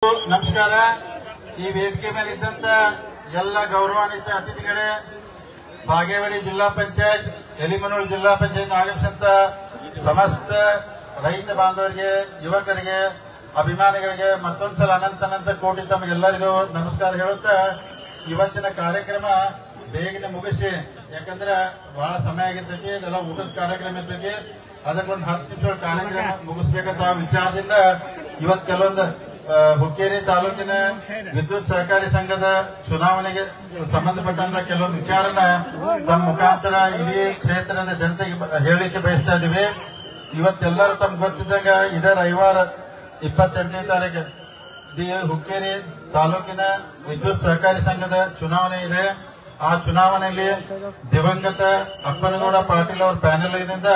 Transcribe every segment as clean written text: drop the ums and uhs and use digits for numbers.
ನಮಸ್ಕಾರ. ಈ ವೇದಿಕೆ ಮೇಲೆ ಇದ್ದಂತ ಎಲ್ಲ ಗೌರವಾನ್ವಿತ ಅತಿಥಿಗಳೇ, ಬಾಗೇವಾಡಿ ಜಿಲ್ಲಾ ಪಂಚಾಯತ್, ಎಲಿಮನೂರು ಜಿಲ್ಲಾ ಪಂಚಾಯತ್ ಆಗಮಿಸಿದಂತ ಸಮಸ್ತ ರೈತ ಬಾಂಧವರಿಗೆ, ಯುವಕರಿಗೆ, ಅಭಿಮಾನಿಗಳಿಗೆ ಮತ್ತೊಂದ್ಸಲ ಅನಂತ ಕೋಟಿ ತಮಗೆಲ್ಲರಿಗೂ ನಮಸ್ಕಾರ ಹೇಳುತ್ತಾ, ಇವತ್ತಿನ ಕಾರ್ಯಕ್ರಮ ಬೇಗನೆ ಮುಗಿಸಿ, ಯಾಕಂದ್ರೆ ಬಹಳ ಸಮಯ ಆಗಿರ್ತೈತಿ, ಇದೆಲ್ಲ ಊಟದ ಕಾರ್ಯಕ್ರಮ ಇರ್ತೈತಿ, ಅದಕ್ಕೊಂದು 10 ನಿಮಿಷ ಕಾರ್ಯಕ್ರಮ ಮುಗಿಸ್ಬೇಕಂತ ವಿಚಾರದಿಂದ ಇವತ್ತು ಕೆಲವೊಂದು ಹುಕ್ಕೇರಿ ತಾಲೂಕಿನ ವಿದ್ಯುತ್ ಸಹಕಾರಿ ಸಂಘದ ಚುನಾವಣೆಗೆ ಸಂಬಂಧಪಟ್ಟಂತ ಕೆಲವೊಂದು ವಿಚಾರನ ತಮ್ಮ ಮುಖಾಂತರ ಇಡೀ ಕ್ಷೇತ್ರದ ಜನತೆಗೆ ಹೇಳಲಿಕ್ಕೆ ಬಯಸ್ತಾ ಇದ್ದೀವಿ. ಇವತ್ತೆಲ್ಲರೂ ತಮ್ಗೆ ಗೊತ್ತಿದ್ದಂಗ ಇದೇ ರವಿವಾರ 28ನೇ ತಾರೀಕು ಹುಕ್ಕೇರಿ ತಾಲೂಕಿನ ವಿದ್ಯುತ್ ಸಹಕಾರಿ ಸಂಘದ ಚುನಾವಣೆ ಇದೆ. ಆ ಚುನಾವಣೆಯಲ್ಲಿ ದಿವಂಗತ ಅಪ್ಪನಗೌಡ ಪಾಟೀಲ್ ಅವರ ಪ್ಯಾನೆಲ್ನಿಂದ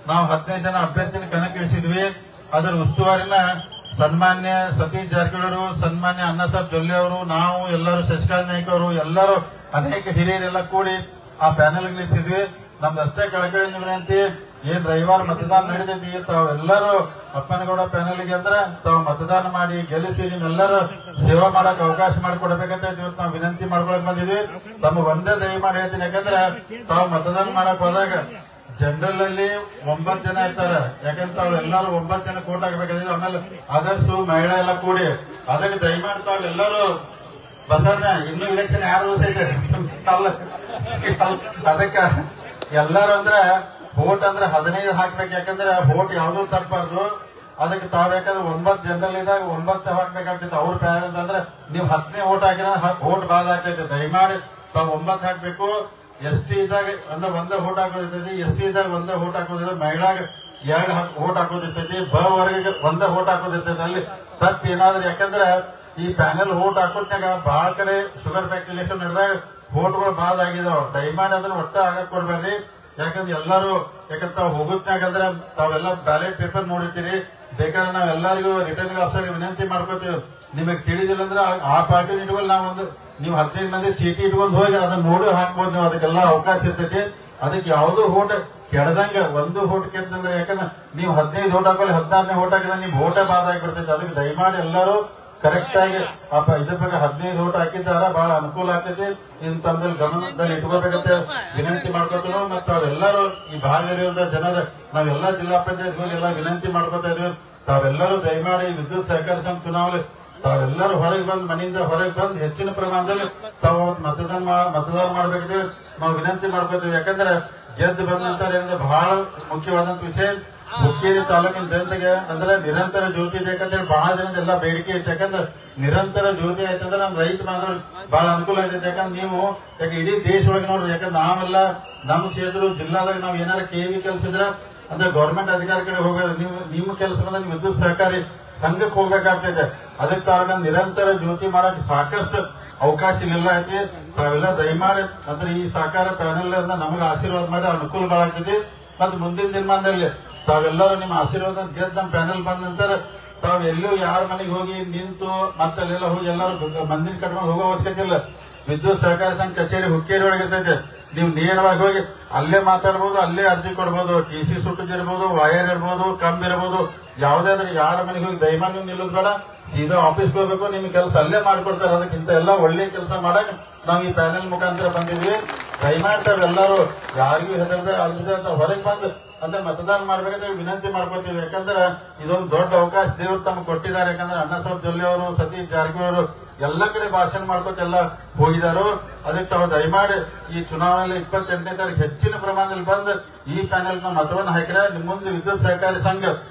ನಾವು 15 ಜನ ಅಭ್ಯರ್ಥಿನ ಕಣಕ್ಕಿಳಿಸಿದ್ವಿ. ಅದರ ಉಸ್ತುವಾರಿನ ಸನ್ಮಾನ್ಯ ಸತೀಶ್ ಜಾರಕಿಹೊಳಿ ಅವರು, ಸನ್ಮಾನ್ಯ ಅಣ್ಣಾಸಾಬ್ ಜೊಲ್ಲೆ ಅವರು, ನಾವು ಎಲ್ಲರೂ, ಶಶಿಕಾಂತ್ ನಾಯ್ಕ ಅವರು, ಎಲ್ಲರೂ ಅನೇಕ ಹಿರಿಯರೆಲ್ಲ ಕೂಡಿ ಆ ಪ್ಯಾನೆಲ್ ನಿಲ್ಲಿಸಿದ್ವಿ. ನಮ್ದಷ್ಟೇ ಕಳಕಳಿಯಿಂದ ವಿನಂತಿ, ಏನ್ ರವಿವಾರ ಮತದಾನ ನಡೆದೈತಿ, ತಾವೆಲ್ಲರೂ ಅಪ್ಪನಗೌಡ ಪ್ಯಾನೆಲ್ಗೆ ಅಂದ್ರೆ ತಾವು ಮತದಾನ ಮಾಡಿ ಗೆಲ್ಲಿಸಿ ನಿಮ್ಮೆಲ್ಲರೂ ಸೇವಾ ಮಾಡಕ್ ಅವಕಾಶ ಮಾಡಿಕೊಡ್ಬೇಕಂತ ಇವತ್ತು ನಾವು ವಿನಂತಿ ಮಾಡ್ಕೊಳಕ್ ಬಂದಿದ್ವಿ. ತಮ್ಮ ಒಂದೇ ದಯಮಾಡಿ ಹೇಳ್ತೀನಿ, ಯಾಕಂದ್ರೆ ತಾವು ಮತದಾನ ಮಾಡಕ್ ಹೋದಾಗ ಜನರಲ್ ಅಲ್ಲಿ 9 ಜನ ಇರ್ತಾರೆ, ಯಾಕಂದ್ರೆ ತಾವೆಲ್ಲರೂ 9 ಜನ ಕೋಟ್ ಹಾಕಬೇಕಾಗಿದೆ. ಆಮೇಲೆ ಅದರ್ಸು ಮಹಿಳಾ ಎಲ್ಲ ಕೂಡಿ, ಅದಕ್ಕೆ ದಯಮಾಡಿ ತಾವೆಲ್ಲರೂ ಬಸನ್ನ ಇನ್ನೂ ಇಲೆಕ್ಷನ್ 2 ದಿವಸ ಐತೆ ಅದಕ್ಕ ಎಲ್ಲರೂ ಅಂದ್ರೆ ವೋಟ್ ಅಂದ್ರೆ 15 ಹಾಕ್ಬೇಕು, ಯಾಕಂದ್ರೆ ವೋಟ್ ಯಾವ್ದು ತಪ್ಪಾರ್ದು. ಅದಕ್ಕೆ ತಾವ್ಯಾಕಂದ್ರೆ 9 ಜನರಲ್ ಇದ್ದಾಗ 9 ಹಾಕ್ಬೇಕಾಗ್ತೈತೆ. ಅವ್ರ ಪ್ಯಾನೆಲ್ ಅಂದ್ರೆ ನೀವು 10ನೇ ವೋಟ್ ಹಾಕಿರ ವೋಟ್ ಬಾದ್ ಆಗ್ತೈತೆ. ದಯಮಾಡಿ ತಾವು 9 ಹಾಕ್ಬೇಕು. ST ಇದ್ದಾಗ ಅಂದ್ರೆ 1 ವೋಟ್ ಹಾಕೋದಿರ್ತೈತಿ, SC ಇದ್ದಾಗ 1 ವೋಟ್ ಹಾಕೋದಿರ್ತೈತಿ, ಮಹಿಳಾಗ 2 ವೋಟ್ ಹಾಕೋದಿರ್ತೈತಿ, ಬ ವರ್ಗಕ್ಕೆ 1 ವೋಟ್ ಹಾಕೋದಿರ್ತೈತಿ. ಅಲ್ಲಿ ತಪ್ಪು ಏನಾದ್ರೂ, ಯಾಕಂದ್ರೆ ಈ ಪ್ಯಾನೆಲ್ ವೋಟ್ ಹಾಕೋದ್ನಾಗ ಬಹಳ ಕಡೆ ಶುಗರ್ ಫ್ಯಾಕ್ಟರಿ ಎಲೆಕ್ಷನ್ ನಡೆದಾಗ ವೋಟ್ಗಳು ಬಾದ್ ಆಗಿದಾವ. ದಯಮಾಡಿ ಅದನ್ನ ಒಟ್ಟ ಆಗಕ್ ಕೊಡ್ಬೇಡ್ರಿ. ಯಾಕಂದ್ರೆ ಎಲ್ಲರೂ, ಯಾಕಂದ್ರೆ ತಾವು ಹೋಗೋದ್ನಾಗ ಅಂದ್ರೆ ತಾವೆಲ್ಲ ಬ್ಯಾಲೆಟ್ ಪೇಪರ್ ನೋಡಿರ್ತೀರಿ. ಬೇಕಾದ್ರೆ ನಾವೆಲ್ಲರಿಗೂ ರಿಟರ್ನಿಂಗ್ ಆಫೀಸರ್ಗೆ ವಿನಂತಿ ಮಾಡ್ಕೋತೀವಿ, ನಿಮಗೆ ತಿಳಿದಿಲ್ಲ ಅಂದ್ರೆ ಆ ಪಾರ್ಟಿ ಇಟ್ಕೊಂಡು ನಾವು ನೀವು 15 ಮಂದಿ ಚೀಟಿ ಇಟ್ಕೊಂಡು ಹೋಗಿ ಅದನ್ನ ನೋಡಿ ಹಾಕ್ಬೋದು. ನೀವು ಅದಕ್ಕೆಲ್ಲ ಅವಕಾಶ ಇರ್ತೈತಿ. ಅದಕ್ಕೆ ಯಾವುದೋ ವೋಟ್ ಕೆಡದಂಗ, 1 ವೋಟ್ ಕೆಟ್ಟಂದ್ರೆ, ಯಾಕಂದ್ರೆ ನೀವು 15 ವೋಟ್ ಹಾಕೋಲಿ 16ನೇ ವೋಟ್ ಹಾಕಿದ್ರೆ ನಿಮ್ ವೋಟೇ ಬಾದ್ ಆಗಿಬಿಡ್ತೈತಿ. ಅದಕ್ಕೆ ದಯಮಾಡಿ ಎಲ್ಲರೂ ಕರೆಕ್ಟ್ ಆಗಿ ಇದ್ರ ಬಗ್ಗೆ 15 ವೋಟ್ ಹಾಕಿದ್ದಾರ ಬಹಳ ಅನುಕೂಲ ಆಗ್ತೈತಿ. ಇಂತಂದಲ್ಲಿ ಗಮನದಲ್ಲಿ ಇಟ್ಕೋಬೇಕಂತ ವಿನಂತಿ ಮಾಡ್ಕೋತೀವಿ. ಮತ್ತೆ ಅವರೆಲ್ಲರೂ ಈ ಭಾಗದಲ್ಲಿರುವ ಜನರ ನಾವೆಲ್ಲ ಜಿಲ್ಲಾ ಪಂಚಾಯತ್ ಹೋಗಿ ಎಲ್ಲ ವಿನಂತಿ ಮಾಡ್ಕೋತಾ ಇದೀವಿ. ತಾವೆಲ್ಲರೂ ದಯಮಾಡಿ ವಿದ್ಯುತ್ ಸಹಕಾರಿ ಸಂಘ ಚುನಾವಣೆ ತಾವೆಲ್ಲರೂ ಹೊರಗೆ ಬಂದು, ಮನೆಯಿಂದ ಹೊರಗೆ ಬಂದು ಹೆಚ್ಚಿನ ಪ್ರಮಾಣದಲ್ಲಿ ತಾವು ಮತದಾನ ಮಾಡಬೇಕಿದೆ ನಾವು ವಿನಂತಿ ಮಾಡ್ಕೋತೀವಿ. ಯಾಕಂದ್ರೆ ಗೆದ್ದು ಬಂದ ನಂತರ ಬಹಳ ಮುಖ್ಯವಾದಂತ ವಿಷಯ, ಹುಕ್ಕೇರಿ ತಾಲೂಕಿನ ಜನತೆಗೆ ಅಂದ್ರೆ ನಿರಂತರ ಜ್ಯೋತಿ ಬೇಕಂತೇಳಿ ಬಹಳ ಜನದ ಎಲ್ಲ ಬೇಡಿಕೆ ಐತೆ. ಯಾಕಂದ್ರೆ ನಿರಂತರ ಜ್ಯೋತಿ ಆಯ್ತಂದ್ರೆ ನಮ್ ರೈತ ಬಾಂಧವ್ರು ಬಹಳ ಅನುಕೂಲ ಆಗ್ತೈತೆ. ಯಾಕಂದ್ರೆ ನೀವು ಯಾಕೆ ಇಡೀ ದೇಶ ಒಳಗೆ ನೋಡ್ರಿ, ಯಾಕಂದ್ರೆ ನಾವೆಲ್ಲ ನಮ್ಮ ಕ್ಷೇತ್ರ ಜಿಲ್ಲಾದಾಗ ನಾವ್ ಏನಾರ KV ಕೆಲಸ ಇದ್ರೆ ಅಂದ್ರೆ ಗೌರ್ಮೆಂಟ್ ಅಧಿಕಾರಿ ಕಡೆ ಹೋಗೋದು, ನಿಮ್ಮ ಕೆಲಸ ಬಂದ ನೀವು ವಿದ್ಯುತ್ ಸಹಕಾರಿ ಸಂಘಕ್ಕೆ ಹೋಗ್ಬೇಕಾಗ್ತೈತೆ. ಅದಕ್ಕೆ ತಾವಾಗ ನಿರಂತರ ಜ್ಯೋತಿ ಮಾಡಕ್ ಸಾಕಷ್ಟು ಅವಕಾಶ ಇಲ್ಲ ಐತಿ. ತಾವೆಲ್ಲ ದಯಮಾಡಿ ಅಂದ್ರೆ ಈ ಸಹಕಾರ ಪ್ಯಾನೆಲ್ ನಮಗೆ ಆಶೀರ್ವಾದ ಮಾಡಿ ಅನುಕೂಲ ಆಗ್ತೈತಿ. ಮತ್ತೆ ಮುಂದಿನ ದಿನಮಾನದಲ್ಲಿ ತಾವೆಲ್ಲರೂ ನಿಮ್ಮ ಆಶೀರ್ವಾದ ಗೆದ್ದು ನಮ್ಮ ಪ್ಯಾನೆಲ್ ಬಂದ ನಂತರ ತಾವು ಎಲ್ಲೂ ಯಾರ ಮನೆಗೆ ಹೋಗಿ ನಿಂತು ಮತ್ತೆ ಅಲ್ಲೆಲ್ಲ ಹೋಗಿ ಎಲ್ಲರೂ ಮಂದಿನ ಕಟ್ಕೊಂಡು ಹೋಗೋ ಅವಶ್ಯಕತೆ ಇಲ್ಲ. ವಿದ್ಯುತ್ ಸಹಕಾರಿ ಸಂಘ ಕಚೇರಿ ಹುಕ್ಕೇರಿ ಒಳಗೆ ಇರ್ತೈತೆ. ನೀವು ನೇರವಾಗಿ ಹೋಗಿ ಅಲ್ಲೇ ಮಾತಾಡ್ಬೋದು, ಅಲ್ಲೇ ಅರ್ಜಿ ಕೊಡ್ಬೋದು. TC ಸುಟ್ಟದಿರ್ಬೋದು, ವೈರ್ ಇರ್ಬೋದು, ಕಂಬ್ ಇರ್ಬೋದು, ಯಾವ್ದಾದ್ರೆ ಯಾರ ಮನೆಗೆ ಹೋಗಿ ದಯಮಾಡಿ ನೀವು ನಿಲ್ಲೋದು ಬೇಡ, ಸೀದಾ ಆಫೀಸ್ಗೆ ಹೋಗ್ಬೇಕು. ನಿಮ್ ಕೆಲಸ ಅಲ್ಲೇ ಮಾಡ್ಕೊಡ್ತಾರೆ. ಅದಕ್ಕಿಂತ ಎಲ್ಲ ಒಳ್ಳೆ ಕೆಲಸ ಮಾಡಕ್ ನಾವು ಈ ಪ್ಯಾನೆಲ್ ಮುಖಾಂತರ ಬಂದಿದ್ವಿ. ದಯಮಾಡಿ ತಾವೆಲ್ಲರೂ ಯಾರಿಗೂ ಹೆದರದೆ ಅಲ್ಲದೆ ಹೊರಗೆ ಬಂದು ಅಂದ್ರೆ ಮತದಾನ ಮಾಡ್ಬೇಕಂತ ವಿನಂತಿ ಮಾಡ್ಕೊತೀವಿ. ಯಾಕಂದ್ರೆ ಇದೊಂದು ದೊಡ್ಡ ಅವಕಾಶ ದೇವರು ತಮಗೆ ಕೊಟ್ಟಿದ್ದಾರೆ. ಯಾಕಂದ್ರೆ ಅಣ್ಣಾಸಾಬ್ ಜೊಲ್ಲೆ ಅವರು, ಸತೀಶ್ ಜಾರಕಿಹೊಳಿ ಅವರು ಎಲ್ಲ ಕಡೆ ಭಾಷಣ ಮಾಡ್ಕೊತ ಎಲ್ಲ ಹೋಗಿದಾರು. ಅದಕ್ಕೆ ತಾವು ದಯಮಾಡಿ ಈ ಚುನಾವಣೆಯಲ್ಲಿ 28ನೇ ತಾರೀಕು ಹೆಚ್ಚಿನ ಪ್ರಮಾಣದಲ್ಲಿ ಬಂದು ಈ ಪ್ಯಾನೆಲ್ ನ ಮತವನ್ನು ಹಾಕಿದ್ರೆ ನಿಮ್ಮ ಮುಂದೆ ವಿದ್ಯುತ್ ಸಹಕಾರಿ ಸಂಘ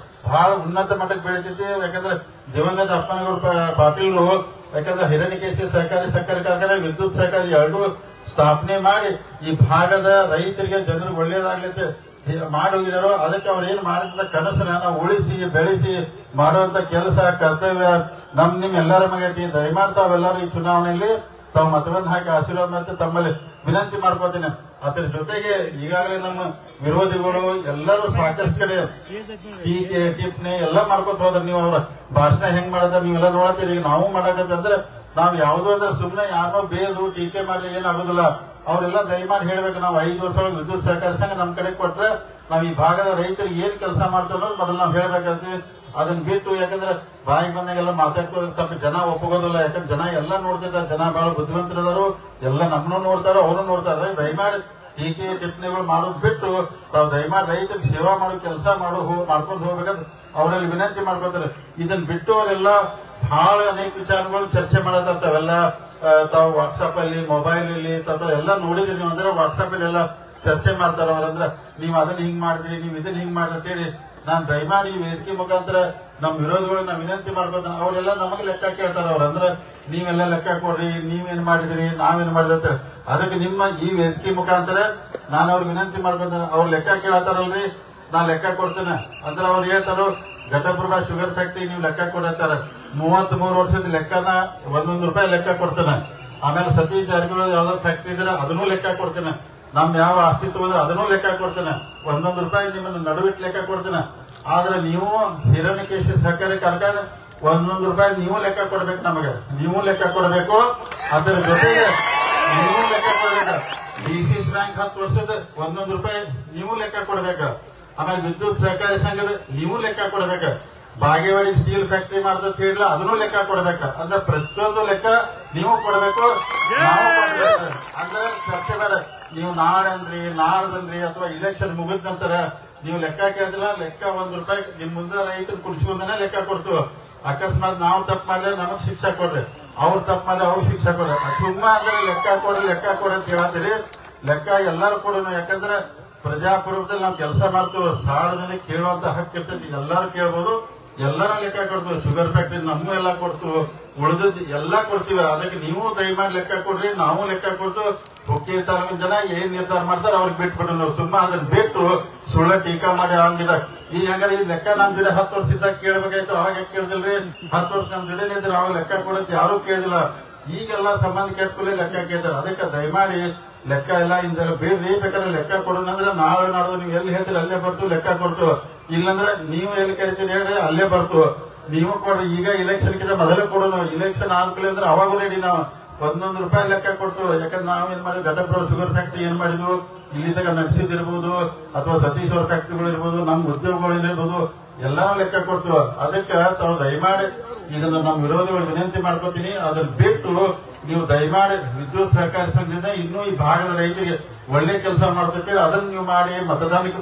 ಬಹಳ ಉನ್ನತ ಮಟ್ಟಕ್ಕೆ ಬೆಳಿತೈತಿ. ಯಾಕಂದ್ರೆ ದಿವಂಗತ ಅಪ್ಪನಗೌಡ ಪಾಟೀಲ್ರು ಯಾಕಂದ್ರೆ ಹಿರಣ್ಯಕೇಶಿ ಸಹಕಾರಿ ಸಕ್ಕರೆ ಕಾರ್ಖಾನೆ, ವಿದ್ಯುತ್ ಸಹಕಾರಿ 2 ಸ್ಥಾಪನೆ ಮಾಡಿ ಈ ಭಾಗದ ರೈತರಿಗೆ ಜನರಿಗೆ ಒಳ್ಳೇದಾಗ್ಲಿಕ್ಕೆ ಮಾಡಿ ಹೋಗಿದಾರೋ. ಅದಕ್ಕೆ ಅವ್ರು ಏನ್ ಮಾಡಿದ ಕನಸನ್ನ ನಾವು ಉಳಿಸಿ ಬೆಳೆಸಿ ಮಾಡುವಂತ ಕೆಲಸ ಕರ್ತವ್ಯ ನಿಮ್ ಎಲ್ಲರ ಮಗೈತಿ. ದಯಮಾಡಿ ತಾವೆಲ್ಲರೂ ಈ ಚುನಾವಣೆಯಲ್ಲಿ ತಾವು ಮತವನ್ನು ಹಾಕಿ ಆಶೀರ್ವಾದ ಮಾಡ್ತೀವಿ ತಮ್ಮಲ್ಲಿ ವಿನಂತಿ ಮಾಡ್ಕೋತೀನಿ. ಅದರ ಜೊತೆಗೆ ಈಗಾಗಲೇ ನಮ್ಮ ವಿರೋಧಿಗಳು ಎಲ್ಲರೂ ಸಾಕಷ್ಟು ಕಡೆ ಟೀಕೆ ಟಿಪ್ಪಣಿ ಎಲ್ಲ ಮಾಡ್ಕೊತ ಹೋದ್ರೆ ನೀವು ಅವ್ರ ಭಾಷಣ ಹೆಂಗ್ ಮಾಡದ ನೀವೆಲ್ಲ ನೋಡತ್ತೀರಿ. ಈಗ ನಾವು ಮಾಡಕಂತಂದ್ರೆ ನಾವು ಯಾವ್ದು ಅಂದ್ರೆ ಸುಮ್ಮನೆ ಯಾರೋ ಬೇದು ಟೀಕೆ ಮಾಡಿ ಏನಾಗುದಿಲ್ಲ. ಅವರೆಲ್ಲ ದಯಮಾಡಿ ಹೇಳ್ಬೇಕು, ನಾವು 5 ವರ್ಷ ಒಳಗೆ ವಿದ್ಯುತ್ ಸಹಕಾರಿ ಸಂಘ ನಮ್ ಕಡೆ ಕೊಟ್ರೆ ನಾವು ಈ ಭಾಗದ ರೈತರಿಗೆ ಏನ್ ಕೆಲಸ ಮಾಡ್ತೀವಿ ಅನ್ನೋದು ಮೊದಲು ನಾವು ಹೇಳ್ಬೇಕಾಗ್ತದೆ. ಅದನ್ನ ಬಿಟ್ಟು ಯಾಕಂದ್ರೆ ಬಾಯಿ ಬಂದಾಗೆಲ್ಲ ಮಾತಾಡ್ಕೋದ್ರೆ ತಪ್ಪು ಜನ ಒಪ್ಪಗೋದಿಲ್ಲ. ಯಾಕಂದ್ರೆ ಜನ ಎಲ್ಲ ನೋಡ್ತಿದ್ದಾರೆ, ಜನ ಬಹಳ ಬುದ್ಧಿವಂತರದಾರು, ಎಲ್ಲ ನಮ್ಮನ್ನು ನೋಡ್ತಾರೋ ಅವ್ರು ನೋಡ್ತಾರೆ. ದಯಮಾಡಿ ಟೀಕೆ ಟಿಪ್ಪಣಿಗಳು ಮಾಡೋದು ಬಿಟ್ಟು ತಾವು ದಯಮಾಡಿ ರೈತರಿಗೆ ಸೇವಾ ಮಾಡೋ ಕೆಲಸ ಮಾಡ್ಕೊಂಡು ಹೋಗ್ಬೇಕಂತ ಅವರಲ್ಲಿ ವಿನಂತಿ ಮಾಡ್ಕೊತಾರೆ. ಇದನ್ನ ಬಿಟ್ಟು ಅವರೆಲ್ಲ ಬಹಳ ಅನೇಕ ವಿಚಾರಗಳು ಚರ್ಚೆ ಮಾಡತ್ತಾವೆಲ್ಲ ತಾವು ವಾಟ್ಸಾಪ್ ಅಲ್ಲಿ ಮೊಬೈಲ್ ಅಲ್ಲಿ ಎಲ್ಲ ನೋಡಿದ್ರಿ ನೀವು. ಅಂದ್ರೆ ವಾಟ್ಸಾಪ್ ಅಲ್ಲಿ ಎಲ್ಲ ಚರ್ಚೆ ಮಾಡ್ತಾರ ಅವ್ರಂದ್ರ ನೀವ್ ಅದನ್ನ ಹಿಂಗ್ ಮಾಡಿದ್ರಿ, ನೀವ್ ಇದನ್ನ ಹಿಂಗ್ ಮಾಡ್ರಿ ಅಂತೇಳಿ. ನಾನ್ ದಯಮಾಡಿ ಈ ವೇದಿಕೆ ಮುಖಾಂತರ ನಮ್ ವಿರೋಧಿಗಳನ್ನ ವಿನಂತಿ ಮಾಡ್ಕೊತಾನೆ. ಅವರೆಲ್ಲ ನಮಗೆ ಲೆಕ್ಕ ಕೇಳ್ತಾರ. ಅವ್ರಂದ್ರ ನೀವೆಲ್ಲ ಲೆಕ್ಕ ಕೊಡ್ರಿ, ನೀವೇನ್ ಮಾಡಿದ್ರಿ, ನಾವೇನ್ ಮಾಡಿದ್ರೆ. ಅದಕ್ಕೆ ನಿಮ್ಮ ಈ ವೇದಿಕೆ ಮುಖಾಂತರ ನಾನು ಅವ್ರಿಗೆ ವಿನಂತಿ ಮಾಡ್ಕೊತಾನೆ. ಅವ್ರು ಲೆಕ್ಕ ಕೇಳತ್ತಾರಲ್ರಿ, ನಾ ಲೆಕ್ಕ ಕೊಡ್ತೇನೆ ಅಂದ್ರೆ ಅವ್ರು ಹೇಳ್ತಾರೋ ಘಟಪ್ರಭಾ ಶುಗರ್ ಫ್ಯಾಕ್ಟ್ರಿ ನೀವು ಲೆಕ್ಕ ಕೊಡತ್ತಾರ 33 ವರ್ಷದ ಲೆಕ್ಕನ ₹1 ಲೆಕ್ಕ ಕೊಡ್ತೇನೆ. ಆಮೇಲೆ ಸತೀಶ್ ಜಾರಕಿಹೊಳಿ ಯಾವ್ದಾದ್ರು ಫ್ಯಾಕ್ಟ್ರಿ ಇದ್ರೆ ಅದನ್ನೂ ಲೆಕ್ಕ ಕೊಡ್ತೇನೆ. ನಮ್ ಯಾವ ಅಸ್ತಿತ್ವ ಅದನ್ನೂ ಲೆಕ್ಕ ಕೊಡ್ತೇನೆ. ₹1 ನಿಮ್ಮನ್ನ ನಡುವಿಟ್ಟು ಲೆಕ್ಕ ಕೊಡ್ತೇನೆ. ಆದ್ರೆ ನೀವು ಹಿರಣ್ಯಕೇಶಿ ಸಹಕಾರಿ ಕಾರ್ಖಾನೆ ₹1 ನೀವು ಲೆಕ್ಕ ಕೊಡ್ಬೇಕು. ನಮಗೆ ನೀವು ಲೆಕ್ಕ ಕೊಡಬೇಕು. ಅದರ ಜೊತೆಗೆ ನೀವು ಲೆಕ್ಕ ಕೊಡ್ಬೇಕು. ಡಿಸಿಸಿ ಬ್ಯಾಂಕ್ 10 ವರ್ಷದ ₹1 ನೀವು ಲೆಕ್ಕ ಕೊಡ್ಬೇಕು. ಆಮೇಲೆ ವಿದ್ಯುತ್ ಸಹಕಾರಿ ಸಂಘದ ನೀವು ಲೆಕ್ಕ ಕೊಡ್ಬೇಕು. ಬಾಗೇವಾಡಿ ಸ್ಟೀಲ್ ಫ್ಯಾಕ್ಟರಿ ಮಾಡ್ದಂತ ಹೇಳಿಲ್ಲ, ಅದನ್ನೂ ಲೆಕ್ಕ ಕೊಡ್ಬೇಕು. ಅಂದ್ರೆ ಪ್ರತಿಯೊಂದು ಲೆಕ್ಕ ನೀವು ಕೊಡ್ಬೇಕು, ನಾವು ಕೊಡ್ಬೇಕು. ಅಂದ್ರೆ ಚರ್ಚೆ ಬೇಡ. ನೀವು ನಾಡನ್ರಿ ನಾಡ್ದನ್ರಿ ಅಥವಾ ಇಲೆಕ್ಷನ್ ಮುಗಿದ ನಂತರ ನೀವು ಲೆಕ್ಕ ಕೇಳಿದಿಲ್ಲ, ಲೆಕ್ಕ ₹1 ನಿಮ್ ಮುಂದೆ ರೈತರು ಕುಡಿಸ್ಕೊಂಡೇ ಲೆಕ್ಕ ಕೊಡ್ತು. ಅಕಸ್ಮಾತ್ ನಾವು ತಪ್ಪು ಮಾಡಿದ್ರೆ ನಮಗ್ ಶಿಕ್ಷೆ ಕೊಡ್ರಿ, ಅವ್ರು ತಪ್ಪು ಮಾಡಿದ್ರೆ ಅವ್ರಿಗೆ ಶಿಕ್ಷೆ ಕೊಡ್ರಿ. ಸುಮ್ಮ ಅಂದ್ರೆ ಲೆಕ್ಕ ಕೊಡ್ರಿ ಅಂತ ಹೇಳತ್ತೀರಿ. ಲೆಕ್ಕ ಎಲ್ಲರೂ ಕೊಡೋಣ. ಯಾಕಂದ್ರೆ ಪ್ರಜಾಪ್ರಭುತ್ವದಲ್ಲಿ ನಾವು ಕೆಲಸ ಮಾಡ್ತೀವಿ. ಸಾರ್ವಜನಿಕ ಕೇಳುವಂತ ಹಕ್ಕು ಇರ್ತೈತಿ, ಎಲ್ಲರೂ ಕೇಳ್ಬೋದು, ಎಲ್ಲರೂ ಲೆಕ್ಕ ಕೊಡ್ತೀವಿ. ಶುಗರ್ ಫ್ಯಾಕ್ಟ್ರಿ ನಮ್ಮ ಎಲ್ಲ ಕೊಡ್ತೀವಿ, ಉಳಿದದ್ದು ಎಲ್ಲಾ ಕೊಡ್ತೀವಿ. ಅದಕ್ಕೆ ನೀವು ದಯಮಾಡಿ ಲೆಕ್ಕ ಕೊಡ್ರಿ, ನಾವು ಲೆಕ್ಕ ಕೊಡ್ತು. ಹುಕ್ಕೇರಿ ತಾಲೂಕಿನ ಜನ ಏನ್ ನಿರ್ಧಾರ ಮಾಡ್ತಾರೆ ಅವ್ರಿಗೆ ಬಿಟ್ಬಿಟ್ಟು ನಾವು ಸುಮ್ಮ ಅದನ್ನ ಬಿಟ್ಟು ಸುಳ್ಳ ಟೀಕಾ ಮಾಡಿ ಹಂಗಿದ. ಈ ಹಂಗಾರೆ ಈ ಲೆಕ್ಕ ನಮ್ ಜೊತೆ 10 ವರ್ಷ ಇದ್ದಾಗ ಕೇಳ್ಬೇಕಾಯ್ತು, ಅವಾಗ ಯಾಕೆ ಕೇಳ್ದಿಲ್ರಿ? 10 ವರ್ಷ ನಮ್ ಜೊತೆ ಇದ್ರೆ ಅವಾಗ ಲೆಕ್ಕ ಕೊಡತ್ತೆ ಯಾರು ಕೇಳಿದಿಲ್ಲ. ಈಗೆಲ್ಲ ಸಂಬಂಧ ಕೆಟ್ಕೊಳ್ಳಿ ಲೆಕ್ಕ ಕೇಳ್ತಾರೆ. ಅದಕ್ಕೆ ದಯಮಾಡಿ ಲೆಕ್ಕ ಎಲ್ಲ ಇಂದೆಲ್ಲ ಬೇಡ್ರಿ. ಬೇಕಾದ್ರೆ ಲೆಕ್ಕ ಕೊಡೋಣ ಅಂದ್ರೆ ನಾಳೆ ನಾಡ್ದು ನೀವು ಎಲ್ಲಿ ಹೇಳ್ತೀರಿ ಅಲ್ಲೇ ಬರ್ತು ಲೆಕ್ಕ ಕೊಡ್ತು. ಇಲ್ಲಂದ್ರೆ ನೀವು ಎಲ್ಲಿ ಕರಿತೀರಿ ಹೇಳ್ರಿ ಅಲ್ಲೇ ಬರ್ತು. ನೀವು ಕೊಡ್ರಿ. ಈಗ ಇಲೆಕ್ಷನ್ ಗಿಂತ ಮೊದಲೇ ಕೊಡೋಣ. ಇಲೆಕ್ಷನ್ ಆದ್ಮೇಲೆ ಅಂದ್ರೆ ಅವಾಗೂ ರೆಡಿ. ನಾವು ₹1 ಲೆಕ್ಕ ಕೊಡ್ತು. ಯಾಕಂದ್ರೆ ನಾವೇನ್ ಮಾಡಿದ್ವಿ, ಘಟಪ್ರಭಾ ಶುಗರ್ ಫ್ಯಾಕ್ಟ್ರಿ ಏನ್ ಮಾಡಿದ್ವು, ಇಲ್ಲಿದ್ದಾಗ ನಡೆಸಿದಿರ್ಬೋದು, ಅಥವಾ ಸತೀಶ್ ಅವ್ರ ಫ್ಯಾಕ್ಟ್ರಿಗಳು ಇರ್ಬೋದು, ನಮ್ ಉದ್ಯೋಗಗಳು ಇರ್ಬೋದು, ಎಲ್ಲಾನು ಲೆಕ್ಕ ಕೊಡ್ತೀವ. ಅದಕ್ಕೆ ತಾವು ದಯಮಾಡಿ ಇದನ್ನ ನಮ್ಮ ವಿರೋಧಿಗಳು ವಿನಂತಿ ಮಾಡ್ಕೋತೀನಿ. ಅದನ್ನ ಬಿಟ್ಟು ನೀವು ದಯಮಾಡಿ ವಿದ್ಯುತ್ ಸಹಕಾರಿ ಸಂಘದಿಂದ ಇನ್ನೂ ಈ ಭಾಗದ ರೈತರಿಗೆ ಒಳ್ಳೆ ಕೆಲಸ ಮಾಡ್ತೈತಿ, ಅದನ್ನ ನೀವು ಮಾಡಿ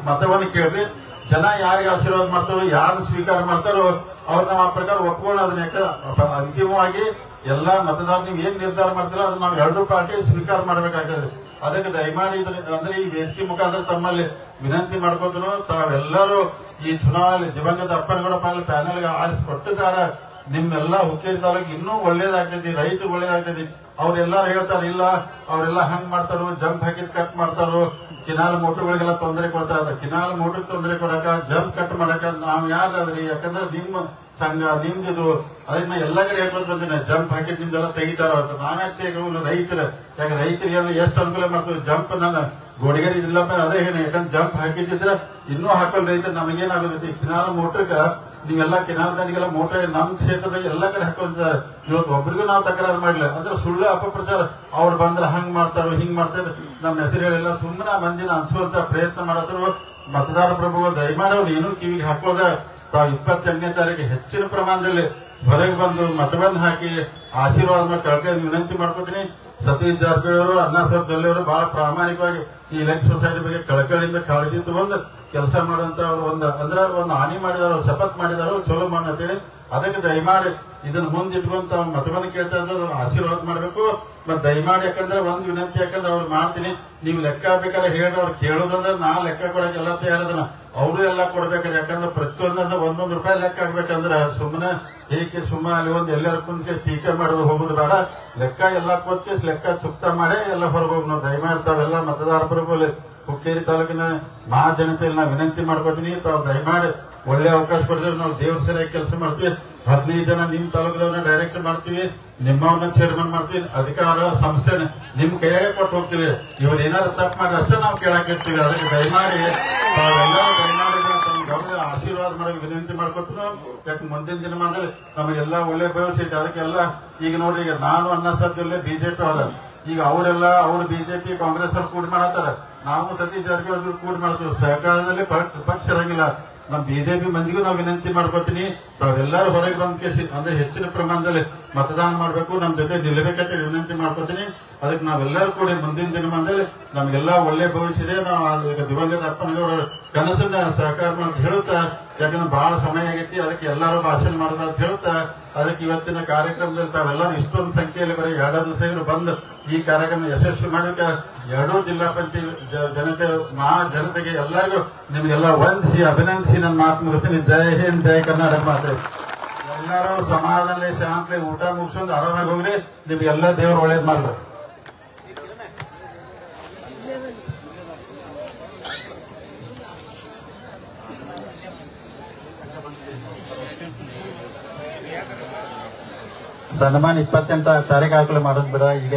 ಮತವನ್ನು ಕೇಳ್ರಿ. ಜನ ಯಾರಿಗೆ ಆಶೀರ್ವಾದ ಮಾಡ್ತಾರೋ, ಯಾರು ಸ್ವೀಕಾರ ಮಾಡ್ತಾರೋ ಅವ್ರು ನಾವು ಆ ಪ್ರಕಾರ ಒಪ್ಕೊಂಡು ಅದನ್ನ ಅಂತಿಮವಾಗಿ ಎಲ್ಲಾ ಮತದಾರ ನೀವು ಏನ್ ನಿರ್ಧಾರ ಮಾಡ್ತೀರೋ ಅದನ್ನ ನಾವು 2 ಪಾರ್ಟಿ ಸ್ವೀಕಾರ ಮಾಡಬೇಕಾಗ್ತದೆ. ಅದಕ್ಕೆ ದಯಮಾಡಿ ಅಂದ್ರೆ ಈ ವೇದಿಕೆ ಮುಖಾಂತರ ತಮ್ಮಲ್ಲಿ ವಿನಂತಿ ಮಾಡ್ಕೋತನು. ತಾವೆಲ್ಲರೂ ಈ ಚುನಾವಣೆಯಲ್ಲಿ ದಿವಂಗತ ಅಪ್ಪನಗೌಡ ಪ್ಯಾನೆಲ್ಗೆ ಆರಿಸಿ ಕೊಟ್ಟಿದ್ದಾರೆ. ನಿಮ್ಮೆಲ್ಲ ಹುಕ್ಕೇರಿ ತಾಲೂಕು ಇನ್ನೂ ಒಳ್ಳೇದಾಗ್ತೈತಿ, ರೈತರು ಒಳ್ಳೇದಾಗ್ತೈತಿ. ಅವ್ರೆಲ್ಲಾರು ಹೇಳ್ತಾರೆ ಇಲ್ಲ ಅವರೆಲ್ಲ ಹಂಗ್ ಮಾಡ್ತಾರೋ, ಜಂಪ್ ಹಾಕಿದ್ ಕಟ್ ಮಾಡ್ತಾರೋ, ಕಿನಾಲ್ ಮೋಟರ್ಗಳಿಗೆಲ್ಲ ತೊಂದರೆ ಕೊಡ್ತಾರೆ. ಕಿನಾಲ್ ಮೋಟರ್ ತೊಂದರೆ ಕೊಡಕ, ಜಂಪ್ ಕಟ್ ಮಾಡಕ ನಾವ್ ಯಾರಾದ್ರಿ? ಯಾಕಂದ್ರೆ ನಿಮ್ಮ ಸಂಘ ನಿಮ್ದಿದು. ಅದನ್ನ ಎಲ್ಲಾ ಕಡೆ ಹೇಳ್ಕೊತ ಬಂದಿನ ಜಂಪ್ ಹಾಕಿದ್ದಿಂದೆಲ್ಲ ತೆಗಿತಾರ ಅಂತ. ನಾವ್ಯಾಕೆ ರೈತರ ಯಾಕೆ ರೈತರಿಗೆ ಎಷ್ಟು ಅನುಕೂಲ ಮಾಡ್ತೀವಿ. ಜಂಪ್ ನಾನು ಗೋಡಿಗೇರಿ ಇಲ್ಲಪ್ಪ ಅದೇ ಹೇಳಿ. ಯಾಕಂದ್ರೆ ಜಂಪ್ ಹಾಕಿದ್ರೆ ಇನ್ನೂ ಹಾಕಲ್ ರೈತರು ನಮಗೇನಾಗೋದೈತಿ. ಕಿನಾಲ್ ಮೋಟರ್ಗ ನೀವೆಲ್ಲ ಕಿನಾಲ್ ದಂಡಿಗೆಲ್ಲ ಮೋಟರ್ ನಮ್ ಕ್ಷೇತ್ರದಾಗ ಎಲ್ಲಾ ಕಡೆ ಹಾಕೊಂಡಿದ್ದಾರೆ. ಇವತ್ತು ಒಬ್ರಿಗೂ ನಾವು ತಕರಾರು ಮಾಡಿಲ್ಲ. ಅಂದ್ರೆ ಸುಳ್ಳು ಅಪಪ್ರಚಾರ. ಅವ್ರು ಬಂದ್ರೆ ಹಂಗ್ ಮಾಡ್ತಾರೋ ಹಿಂಗ್ ಮಾಡ್ತಾರೆ ನಮ್ಮ ಹೆಸರು ಹೇಳಿಲ್ಲ. ಸುಮ್ಮನೆ ಮಂದಿನ ಅನ್ಸುವಂತ ಪ್ರಯತ್ನ ಮಾಡತ್ತರು. ಮತದಾರ ಪ್ರಭುಗಳು ದಯಮಾಡಿ ಅವ್ರು ಏನೂ ಕಿವಿಗೆ ಹಾಕೋದ ತಾವು 28ನೇ ತಾರೀಕು ಹೆಚ್ಚಿನ ಪ್ರಮಾಣದಲ್ಲಿ ಹೊರಗೆ ಬಂದು ಮತವನ್ನು ಹಾಕಿ ಆಶೀರ್ವಾದ ಮಾಡಿ ಕಳ್ಕೊಂಡು ವಿನಂತಿ ಮಾಡ್ಕೋತೀನಿ. ಸತೀಶ್ ಜಾರಕಿಹೊಳಿ ಅವರು, ಅಣ್ಣಾಸಾಹೇಬ್ ಜೊಲ್ಲೆ ಅವರು ಬಹಳ ಪ್ರಾಮಾಣಿಕವಾಗಿ ಈ ಎಲೆಕ್ಟ್ ಸೊಸೈಟಿ ಬಗ್ಗೆ ಕಳಕಳಿಯಿಂದ ಕಾಳಜಿ ತಗೊಂಡು ಕೆಲಸ ಮಾಡುವಂತ ಅವರು ಒಂದು ಹಾನಿ ಮಾಡಿದಾರ, ಶಪಥ ಮಾಡಿದಾರ, ಚಲೋ ಮಾಡಿ ಅಂತೇಳಿ. ಅದಕ್ಕೆ ದಯಮಾಡಿ ಇದನ್ನ ಮುಂದಿಟ್ಕೊಂತ ಮತವನ್ನು ಕೇಳ್ತಾ ಇದ್ದು ಆಶೀರ್ವಾದ ಮಾಡಬೇಕು. ಮತ್ತೆ ದಯಮಾಡಿ ಯಾಕಂದ್ರೆ ಒಂದು ವಿನಂತಿ, ಯಾಕಂದ್ರೆ ಅವ್ರು ಮಾಡ್ತೀನಿ ನೀವು ಲೆಕ್ಕ ಬೇಕಾದ್ರೆ ಹೇಳಿ ಅವ್ರು ಕೇಳೋದಂದ್ರೆ ನಾ ಲೆಕ್ಕ ಕೊಡಕ್ಕೆ ಎಲ್ಲ ತಯಾರದನ, ಅವರು ಎಲ್ಲ ಕೊಡ್ಬೇಕಾದ್ರೆ. ಯಾಕಂದ್ರೆ ಪ್ರತಿಯೊಂದಂದ್ರೆ ₹1 ಲೆಕ್ಕ ಆಗ್ಬೇಕಂದ್ರೆ ಸುಮ್ಮನೆ ಏಕೆ ಅಲ್ಲಿ ಒಂದು ಎಲ್ಲರ ಕುಂತ ಟೀಕೆ ಮಾಡೋದು ಹೋಗುದು ಬೇಡ. ಲೆಕ್ಕ ಎಲ್ಲ ಕೊಟ್ಟು ಲೆಕ್ಕ ಚುಕ್ತ ಮಾಡೇ ಎಲ್ಲ ಹೊರಗೋಗಿ ನಾವು ದಯಮಾಡಿ ತಾವೆಲ್ಲ ಮತದಾರ ಪ್ರಭುಗಳು ಹುಕ್ಕೇರಿ ತಾಲೂಕಿನ ಮಹಾಜನತೆಯಲ್ಲಿ ನಾವು ವಿನಂತಿ ಮಾಡ್ಕೋತೀನಿ. ತಾವು ದಯಮಾಡಿ ಒಳ್ಳೆ ಅವಕಾಶ ಕೊಡಿದ್ರೆ ನಾವು ದೇವ್ರ ಸರಿಯಾಗಿ ಕೆಲಸ ಮಾಡ್ತೀವಿ. 15 ಜನ ನಿಮ್ ತಾಲೂಕದವ್ರನ್ನ ಡೈರೆಕ್ಟರ್ ಮಾಡ್ತೀವಿ, ನಿಮ್ಮವ್ರನ್ನ ಚೇರ್ಮನ್ ಮಾಡ್ತೀವಿ. ಅಧಿಕಾರ ಸಂಸ್ಥೆ ನಿಮ್ ಕೈಯಾಗೆ ಕೊಟ್ಟು ಹೋಗ್ತೀವಿ. ಇವ್ರು ಏನಾದ್ರು ತಪ್ಪು ಮಾಡಿ ಅಷ್ಟೇ ನಾವು ಕೇಳಾಕಿರ್ತೀವಿ. ಅದಕ್ಕೆ ದಯಮಾಡಿ ತಾವೆಲ್ಲ ದಯಮಾಡಿ ಆಶೀರ್ವಾದ ಮಾಡೋಕೆ ವಿನಂತಿ ಮಾಡ್ಕೊತೀವಿ. ಯಾಕೆ ಮುಂದಿನ ದಿನಮಾನದಲ್ಲಿ ನಮಗೆಲ್ಲ ಒಳ್ಳೆ ಭವಿಷ್ಯ ಐತೆ. ಅದಕ್ಕೆಲ್ಲ ಈಗ ನೋಡ್ರಿ, ಈಗ ನಾನು ಅಣ್ಣಾಸಾಹೇಬ್ ಜೊಲ್ಲೆ ಬಿಜೆಪಿ ಅವರ, ಈಗ ಅವರೆಲ್ಲ ಅವ್ರು ಬಿಜೆಪಿ ಕಾಂಗ್ರೆಸ್ ಅವ್ರು ಕೂಡಿ ಮಾಡತ್ತಾರ, ನಾವು ಸತೀಶ್ ಜಾರಕಿಹೊಳಿ ಕೂಡಿ ಮಾಡ್ತೀವಿ. ಸಹಕಾರದಲ್ಲಿ ಪಕ್ಷ ಇರಂಗಿಲ್ಲ. ನಮ್ ಬಿಜೆಪಿ ಮಂದಿಗೂ ನಾವು ವಿನಂತಿ ಮಾಡ್ಕೋತೀನಿ, ತಾವೆಲ್ಲರೂ ಹೊರಗೆ ಬಂದ ಕೇಸಿ ಅಂದ್ರೆ ಹೆಚ್ಚಿನ ಪ್ರಮಾಣದಲ್ಲಿ ಮತದಾನ ಮಾಡಬೇಕು, ನಮ್ ಜೊತೆ ನಿಲ್ಲಬೇಕಂತ ವಿನಂತಿ ಮಾಡ್ಕೋತೀನಿ. ಅದಕ್ಕೆ ನಾವೆಲ್ಲರೂ ಕೂಡ ಮುಂದಿನ ದಿನಮಾನದಲ್ಲಿ ನಮ್ಗೆಲ್ಲಾ ಒಳ್ಳೆ ಭವಿಷ್ಯ ಇದೆ. ನಾವು ಈಗ ದಿವಂಗತ ಅಪ್ಪನಗೌಡರ ಕನಸನ್ನ ಸಹಕಾರ ಅಂತ ಹೇಳುತ್ತಾ, ಯಾಕಂದ್ರೆ ಬಹಳ ಸಮಯ ಆಗೈತಿ, ಅದಕ್ಕೆ ಎಲ್ಲರೂ ಭಾಷಣ ಮಾಡಿದ್ರು ಅಂತ ಹೇಳುತ್ತಾ, ಅದಕ್ಕೆ ಇವತ್ತಿನ ಕಾರ್ಯಕ್ರಮದಲ್ಲಿ ತಾವೆಲ್ಲರೂ ಇಷ್ಟೊಂದು ಸಂಖ್ಯೆಯಲ್ಲಿ ಬರೀ 2 ದಿವಸ ಬಂದು ಈ ಕಾರ್ಯಕ್ರಮ ಯಶಸ್ವಿ ಮಾಡೋಕೆ ಎರಡೂ ಜಿಲ್ಲಾ ಪಂಚಾಯತ್ ಜನತೆ ಜನತೆಗೆ ಎಲ್ಲರಿಗೂ ನಿಮ್ಗೆಲ್ಲ ವಂದಿಸಿ ಅಭಿನಂದಿಸಿ ನನ್ನ ಮಾತು ಮುಗಿಸ್ತೀನಿ. ಜೈ ಹಿಂದ್, ಜೈ ಕರ್ನಾಟಕ ಮಾತೆ. ಎಲ್ಲರೂ ಸಮಾಧಾನದಲ್ಲಿ ಶಾಂತಿ ಊಟ ಮುಗಿಸ್ಕೊಂಡು ಆರಾಮಾಗಿ ಹೋಗ್ರಿ. ನಿಮ್ಗೆಲ್ಲ ದೇವ್ರು ಒಳ್ಳೇದ್ ಮಾಡ್ರಿ. ಸನ್ಮಾನ 28 ತಾರೀಕು ಹಾಕಲು ಮಾಡೋದು ಬಿಡ, ಈಗ